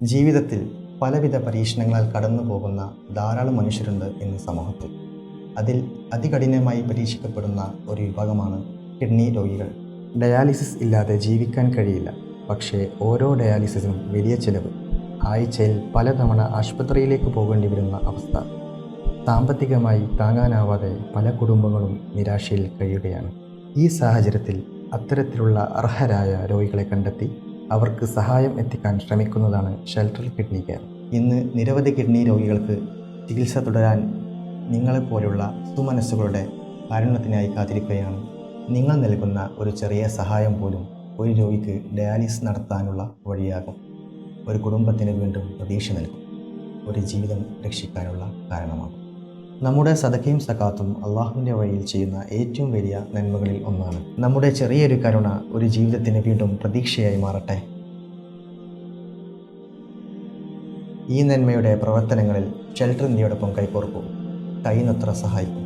ജീവിതത്തിൽ പലവിധ പരീക്ഷണങ്ങളാൽ കടന്നു പോകുന്ന ധാരാളം മനുഷ്യരുണ്ട് ഇന്ന് സമൂഹത്തിൽ. അതിൽ അതികഠിനമായി പരീക്ഷിക്കപ്പെടുന്ന ഒരു വിഭാഗമാണ് കിഡ്നി രോഗികൾ. ഡയാലിസിസ് ഇല്ലാതെ ജീവിക്കാൻ കഴിയില്ല. പക്ഷേ ഓരോ ഡയാലിസിസിനും വലിയ ചിലവ്. ആഴ്ചയിൽ പലതവണ ആശുപത്രിയിലേക്ക് പോകേണ്ടി വരുന്ന അവസ്ഥ. സാമ്പത്തികമായി താങ്ങാനാവാതെ പല കുടുംബങ്ങളും നിരാശയിൽ കഴിയുകയാണ്. ഈ സാഹചര്യത്തിൽ അത്തരത്തിലുള്ള അർഹരായ രോഗികളെ കണ്ടെത്തി അവർക്ക് സഹായം എത്തിക്കാൻ ശ്രമിക്കുന്നതാണ് ഷെൽട്ടർ കിഡ്നി കെയർ. ഇന്ന് നിരവധി കിഡ്നി രോഗികൾക്ക് ചികിത്സ തുടരാൻ നിങ്ങളെപ്പോലുള്ള സുമനസ്സുകളുടെ കാരുണ്യത്തിനായി കാത്തിരിക്കുകയാണ്. നിങ്ങൾ നൽകുന്ന ഒരു ചെറിയ സഹായം പോലും ഒരു രോഗിക്ക് ഡയാലിസിസ് നടത്താനുള്ള വഴിയാകും. ഒരു കുടുംബത്തിന് വീണ്ടും പ്രതീക്ഷ നൽകും. ഒരു ജീവിതം രക്ഷിക്കാനുള്ള കാരണമാകും. നമ്മുടെ സദഖയും സകാത്തും അള്ളാഹുവിൻ്റെ വഴിയിൽ ചെയ്യുന്ന ഏറ്റവും വലിയ നന്മകളിൽ ഒന്നാണ്. നമ്മുടെ ചെറിയൊരു കരുണ ഒരു ജീവിതത്തിന് വീണ്ടും പ്രതീക്ഷയായി മാറട്ടെ. ഈ നന്മയുടെ പ്രവർത്തനങ്ങളിൽ ഷെൽട്ടർ ഇന്ത്യയോടൊപ്പം കൈകോർക്കൂ. കഴിയുന്നത്ര സഹായിക്കും.